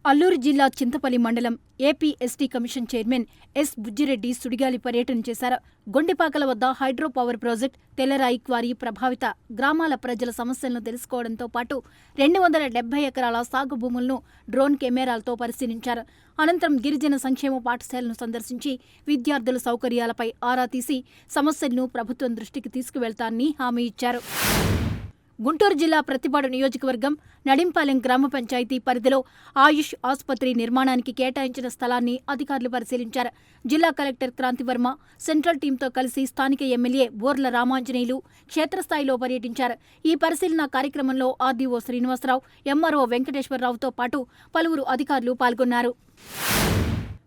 అల్లూరు జిల్లా చింతపల్లి మండలం AP ST commission chairman S Bujjireddy సుడిగాలి పర్యటన చేశారు. గొండిపాకల వద్ద హైడ్రో పవర్ ప్రాజెక్టు, తెల్లరాయి క్వారీ ప్రభావిత గ్రామాల ప్రజల సమస్యలను తెలుసుకోవడంతో పాటు 270 ఎకరాల సాగు భూములను డ్రోన్ కెమెరాలతో పరిశీలించారు. అనంతరం గిరిజన సంక్షేమ పాఠశాలను సందర్శించి విద్యార్థుల సౌకర్యాలపై ఆరా తీసి సమస్యలను ప్రభుత్వం దృష్టికి తీసుకువెళ్తానని హామీ ఇచ్చారు. గుంటూరు జిల్లా ప్రతిపాడు నియోజకవర్గం నడింపాలెం గ్రామ పంచాయతీ పరిధిలో ఆయుష్ ఆసుపత్రి నిర్మాణానికి కేటాయించిన స్థలాన్ని అధికారులు పరిశీలించారు. జిల్లా కలెక్టర్ క్రాంతివర్మ సెంట్రల్ టీంతో కలిసి స్థానిక ఎమ్మెల్యే బోర్ల రామాంజనేయులు క్షేత్రస్థాయిలో పర్యటించారు. ఈ పరిశీలన కార్యక్రమంలో ఆర్డీఓ శ్రీనివాసరావు, ఎంఆర్ఓ వెంకటేశ్వరరావుతో పాటు పలువురు అధికారులు పాల్గొన్నారు.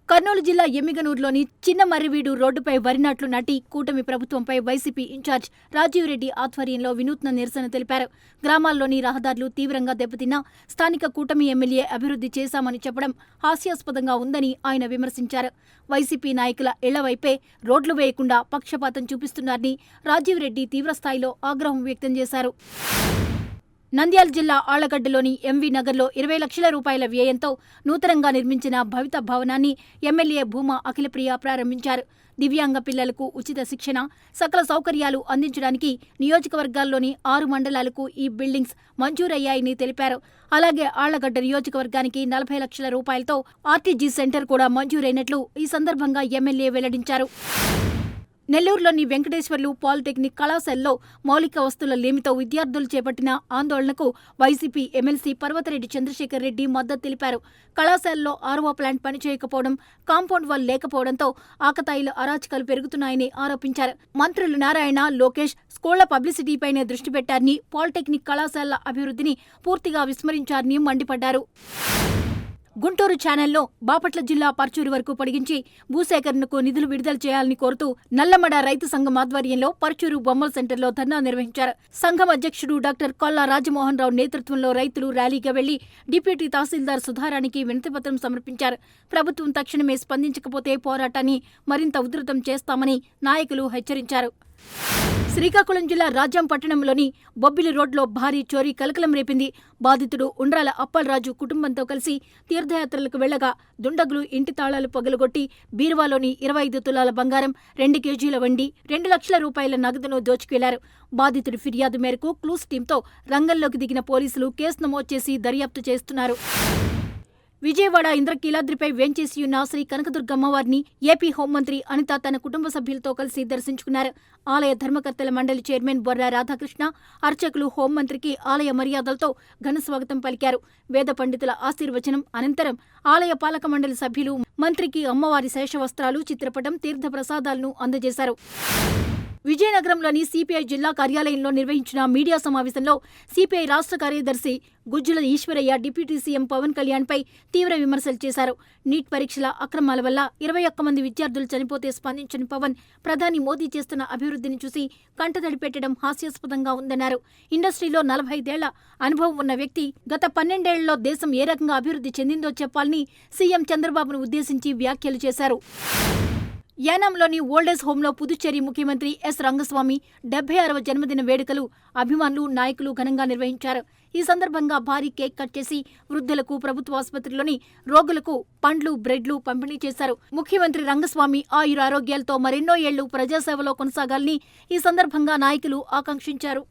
కర్నూలు జిల్లా ఎమ్మిగనూరులోని చిన్న మర్రివీడు రోడ్డుపై వరి నాట్లు నాటి కూటమి ప్రభుత్వంపై వైసీపీ ఇన్ఛార్జ్ రాజీవ్ రెడ్డి ఆధ్వర్యంలో వినూత్న నిరసన తెలిపారు. గ్రామాల్లోని రహదారులు తీవ్రంగా దెబ్బతిన్నా స్థానిక కూటమి ఎమ్మెల్యే అభివృద్ధి చేశామని చెప్పడం హాస్యాస్పదంగా ఉందని ఆయన విమర్శించారు. వైసీపీ నాయకుల ఇళ్లవైపే రోడ్లు వేయకుండా పక్షపాతం చూపిస్తున్నారని రాజీవ్ రెడ్డి తీవ్రస్థాయిలో ఆగ్రహం వ్యక్తం చేశారు. నంద్యాల జిల్లా ఆళ్లగడ్డలోని ఎంవీ నగర్లో 20 లక్షల రూపాయల వ్యయంతో నూతనంగా నిర్మించిన భవిత భవనాన్ని ఎమ్మెల్యే భూమా అఖిలప్రియ ప్రారంభించారు. దివ్యాంగ పిల్లలకు ఉచిత శిక్షణ, సకల సౌకర్యాలు అందించడానికి నియోజకవర్గాల్లోని 6 మండలాలకు ఈ బిల్డింగ్స్ మంజూరయ్యాయని తెలిపారు. అలాగే ఆళ్లగడ్డ నియోజకవర్గానికి 40 లక్షల రూపాయలతో ఆర్టీజీ సెంటర్ కూడా మంజూరైనట్లు ఈ సందర్భంగా ఎమ్మెల్యే వెల్లడించారు. నెల్లూరులోని వెంకటేశ్వర్లు పాలిటెక్నిక్ కళాశాలలో మౌలిక వస్తువుల లేమితో విద్యార్థులు చేపట్టిన ఆందోళనకు వైసీపీ ఎమ్మెల్సీ పర్వతరెడ్డి చంద్రశేఖర్ రెడ్డి మద్దతు తెలిపారు. కళాశాలలో ఆర్ఓ ప్లాంట్ పనిచేయకపోవడం, కాంపౌండ్ వాల్ లేకపోవడంతో ఆకతాయిల అరాచకాలు పెరుగుతున్నాయని ఆరోపించారు. మంత్రులు నారాయణ, లోకేష్ స్కూళ్ల పబ్లిసిటీపైనే దృష్టి పెట్టారని, పాలిటెక్నిక్ కళాశాలల అభివృద్ధిని పూర్తిగా విస్మరించారని మండిపడ్డారు. గుంటూరు ఛానల్లో బాపట్ల జిల్లా పర్చూరు వరకు పొడిగించి భూసేకరణకు నిధులు విడుదల చేయాలని కోరుతూ నల్లమడ రైతు సంఘం ఆధ్వర్యంలో పర్చూరు బొమ్మల సెంటర్లో ధర్నా నిర్వహించారు. సంఘం అధ్యక్షుడు డాక్టర్ కొల్లా రాజమోహన్ రావు నేతృత్వంలో రైతులు ర్యాలీగా వెళ్లి డిప్యూటీ తహసీల్దార్ సుధారానికి వినతిపత్రం సమర్పించారు. ప్రభుత్వం తక్షణమే స్పందించకపోతే పోరాటాన్ని మరింత ఉధృతం చేస్తామని నాయకులు హెచ్చరించారు. శ్రీకాకుళం జిల్లా రాజాం పట్టణంలోని బొబ్బిలి రోడ్లో భారీ చోరీ కలకలం రేపింది. బాధితుడు ఉండ్రాల అప్పలరాజు కుటుంబంతో కలిసి తీర్థయాత్రలకు వెళ్లగా దుండగులు ఇంటి తాళాలు పగలగొట్టి బీరువాలోని 25 తులాల బంగారం, 2 కేజీల వెండి, 2 లక్షల రూపాయల నగదును దోచుకెళ్లారు. బాధితుడి ఫిర్యాదు మేరకు క్లూస్ టీంతో రంగంలోకి దిగిన పోలీసులు కేసు నమోదు చేసి దర్యాప్తు చేస్తున్నారు. విజయవాడ ఇంద్రకీలాద్రిపై వేంచేసియున్న శ్రీ కనకదుర్గమ్మవారిని ఏపీ హోంమంత్రి అనిత తన కుటుంబ సభ్యులతో కలిసి దర్శించుకున్నారు. ఆలయ ధర్మకర్తల మండలి చైర్మన్ బొర్రా రాధాకృష్ణ, అర్చకులు హోంమంత్రికి ఆలయ మర్యాదలతో ఘన స్వాగతం పలికారు. వేద పండితుల ఆశీర్వచనం అనంతరం ఆలయ పాలక మండలి సభ్యులు మంత్రికి అమ్మవారి శేషవస్త్రాలు, చిత్రపటం, తీర్థ ప్రసాదాలను అందజేశారు. విజయనగరంలోని సిపిఐ జిల్లా కార్యాలయంలో నిర్వహించిన మీడియా సమావేశంలో సిపిఐ రాష్ట్ర కార్యదర్శి గుజ్జుల ఈశ్వరయ్య డిప్యూటీ సీఎం పవన్ కళ్యాణ్పై తీవ్ర విమర్శలు చేశారు. నీట్ పరీక్షల అక్రమాల వల్ల 21 మంది విద్యార్థులు చనిపోతే స్పందించిన పవన్ ప్రధాని మోదీ చేస్తున్న అభివృద్ధిని చూసి కంటతడి పెట్టడం హాస్యాస్పదంగా ఉందన్నారు. ఇండస్ట్రీలో 45 ఏళ్ల అనుభవం ఉన్న వ్యక్తి గత 12 ఏళ్లలో దేశం ఏ రకంగా అభివృద్ధి చెందిందో చెప్పాలని సీఎం చంద్రబాబును ఉద్దేశించి వ్యాఖ్యలు చేశారు. యానాంలోని ఓల్డేజ్ హోంలో పుదుచ్చేరి ముఖ్యమంత్రి ఎస్ రంగస్వామి 76వ జన్మదిన వేడుకలు అభిమానులు, నాయకులు ఘనంగా నిర్వహించారు. ఈ సందర్భంగా భారీ కేక్ కట్ చేసి వృద్ధులకు, ప్రభుత్వ ఆసుపత్రిలోని రోగులకు పండ్లు, బ్రెడ్లు పంపిణీ చేశారు. ముఖ్యమంత్రి రంగస్వామి ఆయురారోగ్యాలతో మరెన్నో ఏళ్లు ప్రజాసేవలో కొనసాగాలని ఈ సందర్భంగా నాయకులు ఆకాంక్షించారు.